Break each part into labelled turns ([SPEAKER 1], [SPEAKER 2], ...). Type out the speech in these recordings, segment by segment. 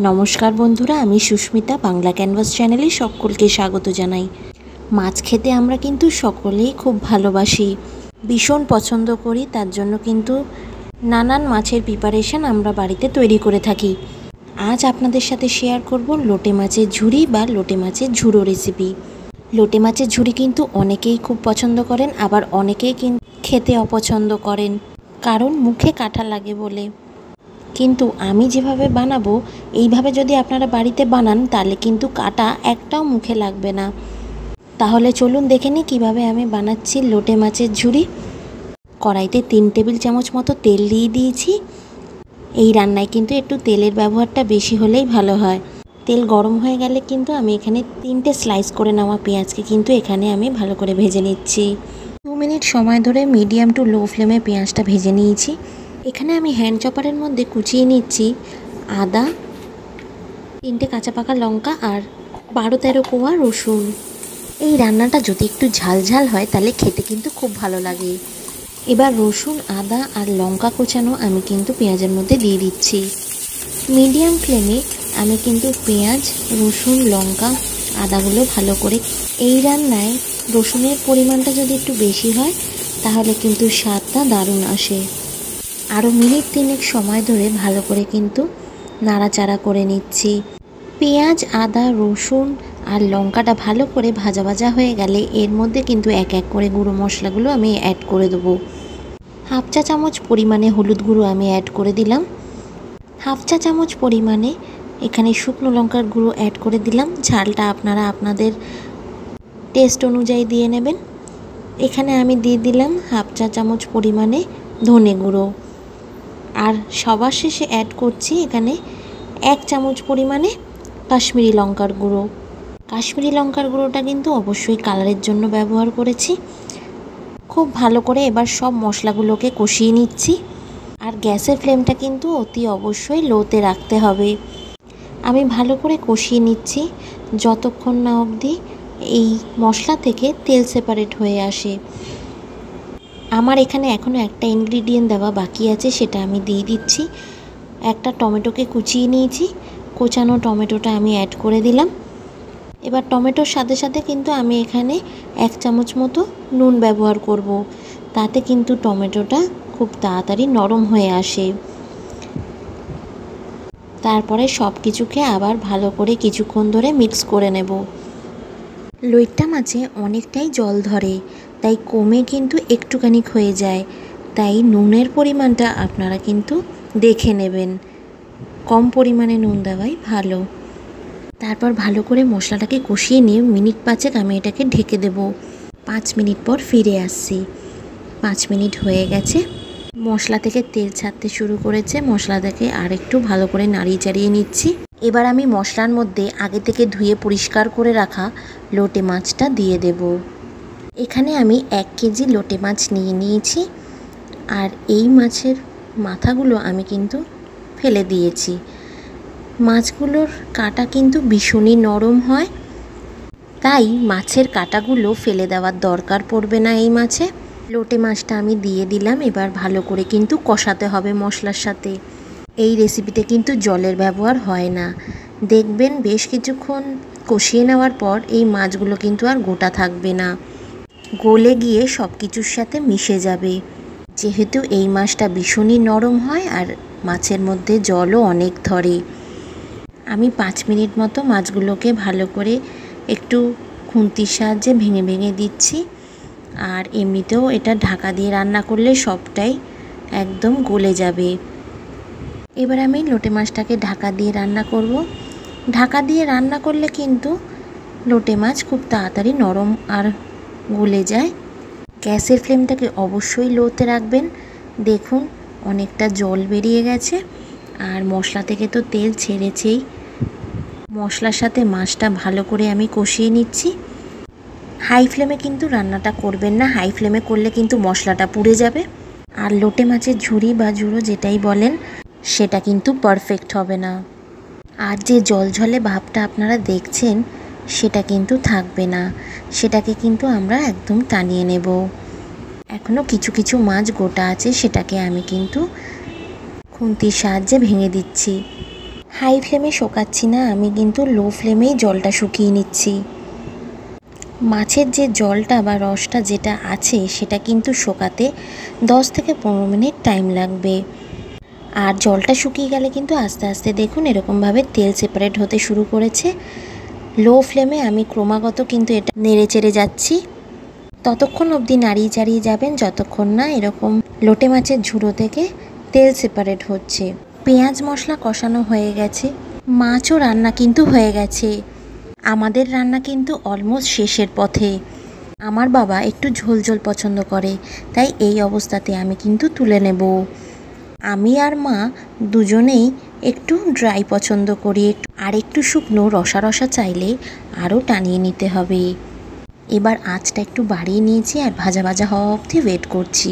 [SPEAKER 1] নমস্কার বন্ধুরা, আমি সুস্মিতা বাংলা ক্যানভাস চ্যানেলে সকলকে স্বাগত জানাই। মাছ খেতে আমরা কিন্তু সকলেই খুব ভালোবাসি, ভীষণ পছন্দ করি। তার জন্য কিন্তু নানান মাছের প্রিপারেশন আমরা বাড়িতে তৈরি করে থাকি। আজ আপনাদের সাথে শেয়ার করব লোটে মাছের ঝুরি বা লোটে মাছের ঝুড়ো রেসিপি। লোটে মাছের ঝুরি কিন্তু অনেকেই খুব পছন্দ করেন, আবার অনেকেই কিন্তু খেতে অপছন্দ করেন, কারণ মুখে কাঁটা লাগে বলে। কিন্তু আমি যেভাবে বানাবো, এইভাবে যদি আপনারা বাড়িতে বানান তাহলে কিন্তু কাঁটা একটাও মুখে লাগবে না। তাহলে চলুন দেখে নিই কীভাবে আমি বানাচ্ছি লোটে মাছের ঝুরি। কড়াইতে 3 টেবিল চামচ মতো তেল দিয়ে দিয়েছি। এই রান্নায় কিন্তু একটু তেলের ব্যবহারটা বেশি হলেই ভালো হয়। তেল গরম হয়ে গেলে কিন্তু আমি এখানে 3টে স্লাইস করে নেওয়া পেঁয়াজকে কিন্তু এখানে আমি ভালো করে ভেজে নিচ্ছি। 2 মিনিট সময় ধরে মিডিয়াম টু লো ফ্লেমে পেঁয়াজটা ভেজে নিয়েছি। এখানে আমি হ্যান্ড চপারের মধ্যে কুচিয়ে নিচ্ছি আদা, 3টে কাঁচা পাকা লঙ্কা আর 12-13 কোয়া রসুন। এই রান্নাটা যদি একটু ঝাল হয় তাহলে খেতে কিন্তু খুব ভালো লাগে। এবার রসুন, আদা আর লঙ্কা কোচানো আমি কিন্তু পেঁয়াজের মধ্যে দিয়ে দিচ্ছি। মিডিয়াম ফ্লেমে আমি কিন্তু পেঁয়াজ, রসুন, লঙ্কা, আদাগুলো ভালো করে, এই রান্নায় রসুনের পরিমাণটা যদি একটু বেশি হয় তাহলে কিন্তু স্বাদটা দারুণ আসে। আরও মিনিট 3 সময় ধরে ভালো করে কিন্তু নাড়াচাড়া করে নিচ্ছি। পেঁয়াজ, আদা, রসুন আর লঙ্কাটা ভালো করে ভাজা ভাজা হয়ে গেলে এর মধ্যে কিন্তু এক এক করে গুঁড়ো মশলাগুলো আমি অ্যাড করে দেবো। 1/2 চা চামচ পরিমাণে হলুদ গুঁড়ো আমি অ্যাড করে দিলাম। 1/2 চা চামচ পরিমাণে এখানে শুকনো লঙ্কার গুঁড়ো অ্যাড করে দিলাম। ঝালটা আপনারা আপনাদের টেস্ট অনুযায়ী দিয়ে নেবেন। এখানে আমি দিয়ে দিলাম 1/2 চা চামচ পরিমাণে ধনে গুঁড়ো। আর সবার শেষে অ্যাড করছি এখানে 1 চামচ পরিমাণে কাশ্মীরি লঙ্কার গুঁড়ো। কাশ্মীরি লঙ্কার গুঁড়োটা কিন্তু অবশ্যই কালারের জন্য ব্যবহার করেছি। খুব ভালো করে এবার সব মশলাগুলোকে কষিয়ে নিচ্ছি। আর গ্যাসের ফ্লেমটা কিন্তু অতি অবশ্যই লোতে রাখতে হবে। আমি ভালো করে কষিয়ে নিচ্ছি যতক্ষণ না অবধি এই মশলা থেকে তেল সেপারেট হয়ে আসে। আমার এখানে এখনও একটা ইনগ্রিডিয়েন্ট দেওয়া বাকি আছে, সেটা আমি দিয়ে দিচ্ছি। একটা টমেটোকে কুচিয়ে নিয়েছি, কোচানো টমেটোটা আমি অ্যাড করে দিলাম। এবার টমেটোর সাথে সাথে কিন্তু আমি এখানে 1 চামচ মতো নুন ব্যবহার করব, তাতে কিন্তু টমেটোটা খুব তাড়াতাড়ি নরম হয়ে আসে। তারপরে সব কিছুকে আবার ভালো করে কিছুক্ষণ ধরে মিক্স করে নেব। লইট্টা মাছে অনেকটাই জল ধরে, তাই কমে কিন্তু একটুখানি হয়ে যায়, তাই নুনের পরিমাণটা আপনারা কিন্তু দেখে নেবেন। কম পরিমাণে নুন দেওয়াই ভালো। তারপর ভালো করে মশলাটাকে কষিয়ে নিয়ে মিনিট 5 আমি এটাকে ঢেকে দেব। 5 মিনিট পর ফিরে আসছি। 5 মিনিট হয়ে গেছে। মশলা থেকে তেল ছাড়তে শুরু করেছে। মশলা থেকে আর একটু ভালো করে নাড়িয়ে চাড়িয়ে নিচ্ছি। এবার আমি মশলার মধ্যে আগে থেকে ধুয়ে পরিষ্কার করে রাখা লোটে মাছটা দিয়ে দেব। এখানে আমি 1 কেজি লোটে মাছ নিয়ে নিয়েছি। আর এই মাছের মাথাগুলো আমি কিন্তু ফেলে দিয়েছি। মাছগুলোর কাঁটা কিন্তু ভীষণই নরম হয়, তাই মাছের কাঁটাগুলো ফেলে দেওয়ার দরকার পড়বে না এই মাছে। লোটে মাছটা আমি দিয়ে দিলাম। এবার ভালো করে কিন্তু কষাতে হবে মশলার সাথে। এই রেসিপিতে কিন্তু জলের ব্যবহার হয় না। দেখবেন বেশ কিছুক্ষণ কষিয়ে নেওয়ার পর এই মাছগুলো কিন্তু আর গোটা থাকবে না, গলে গিয়ে সব কিছুর সাথে মিশে যাবে। যেহেতু এই মাছটা ভীষণই নরম হয় আর মাছের মধ্যে জলও অনেক ধরে। আমি 5 মিনিট মতো মাছগুলোকে ভালো করে একটু খুন্তির সাহায্যে ভেঙে ভেঙে দিচ্ছি। আর এমনিতেও এটা ঢাকা দিয়ে রান্না করলে সবটাই একদম গলে যাবে। এবার আমি লোটে মাছটাকে ঢাকা দিয়ে রান্না করব। ঢাকা দিয়ে রান্না করলে কিন্তু লোটে মাছ খুব তাড়াতাড়ি নরম আর গলে যায়। গ্যাসের ফ্লেমটাকে অবশ্যই লোতে রাখবেন। দেখুন অনেকটা জল বেরিয়ে গেছে আর মশলা থেকে তো তেল ছেড়েছেই। মশলার সাথে মাছটা ভালো করে আমি কষিয়ে নিচ্ছি। হাই ফ্লেমে কিন্তু রান্নাটা করবেন না, হাই ফ্লেমে করলে কিন্তু মশলাটা পুড়ে যাবে আর লোটে মাছের ঝুরি বা ঝুড়ো যেটাই বলেন সেটা কিন্তু পারফেক্ট হবে না। আর যে জলঝলে ভাবটা আপনারা দেখছেন সেটা কিন্তু থাকবে না, সেটাকে কিন্তু আমরা একদম টানিয়ে নেব। এখনও কিছু কিছু মাছ গোটা আছে, সেটাকে আমি কিন্তু খুন্তির সাহায্যে ভেঙে দিচ্ছি। হাই ফ্লেমে শোকাচ্ছি না, আমি কিন্তু লো ফ্লেমেই জলটা শুকিয়ে নিচ্ছি। মাছের যে জলটা বা রসটা যেটা আছে সেটা কিন্তু শোকাতে 10 থেকে 15 মিনিট টাইম লাগবে। আর জলটা শুকিয়ে গেলে কিন্তু আস্তে আস্তে দেখুন এরকমভাবে তেল সেপারেট হতে শুরু করেছে। লো ফ্লেমে আমি ক্রমাগত কিন্তু এটা নেড়ে চেড়ে যাচ্ছি। ততক্ষণ অবধি নাড়িয়ে চাড়িয়ে যাবেন যতক্ষণ না এরকম লোটে মাছের ঝুড়ো থেকে তেল সেপারেট হচ্ছে। পেঁয়াজ মশলা কষানো হয়ে গেছে, মাছও রান্না কিন্তু হয়ে গেছে। আমাদের রান্না কিন্তু অলমোস্ট শেষের পথে। আমার বাবা একটু ঝোল ঝোল পছন্দ করে, তাই এই অবস্থাতে আমি কিন্তু তুলে নেব। আমি আর মা দুজনেই একটু ড্রাই পছন্দ করি, আর একটু শুকনো রসা রসা চাইলে আরও টানিয়ে নিতে হবে। এবার আঁচটা একটু বাড়িয়ে নিয়েছি আর ভাজা ভাজা হওয়া অবধি ওয়েট করছি।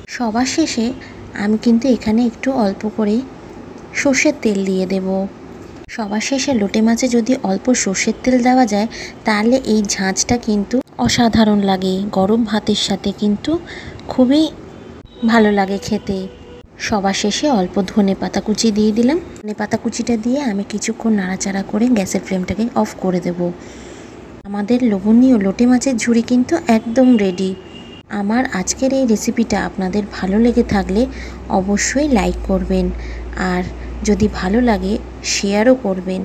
[SPEAKER 1] সবার শেষে আমি কিন্তু এখানে একটু অল্প করে সর্ষের তেল দিয়ে দেব। সবার শেষে লোটে মাছে যদি অল্প সর্ষের তেল দেওয়া যায় তাহলে এই ঝাঁঝটা কিন্তু অসাধারণ লাগে। গরম ভাতের সাথে কিন্তু খুবই ভালো লাগে খেতে। সবার শেষে অল্প ধনে পাতা কুচি দিয়ে দিলাম। ধনে পাতা কুচিটা দিয়ে আমি কিছুক্ষণ নাড়াচাড়া করে গ্যাসের ফ্লেমটাকে অফ করে দেব। আমাদের লোভনীয় লোটে মাছের ঝুড়ি কিন্তু একদম রেডি। আমার আজকের এই রেসিপিটা আপনাদের ভালো লেগে থাকলে অবশ্যই লাইক করবেন, আর যদি ভালো লাগে শেয়ারও করবেন।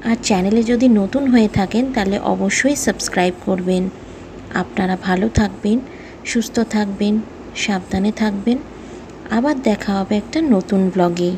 [SPEAKER 1] আর চ্যানেলে যদি নতুন হয়ে থাকেন তাহলে অবশ্যই সাবস্ক্রাইব করবেন। আপনারা ভালো থাকবেন, সুস্থ থাকবেন, সাবধানে থাকবেন। আবার দেখা হবে একটা নতুন ব্লগে।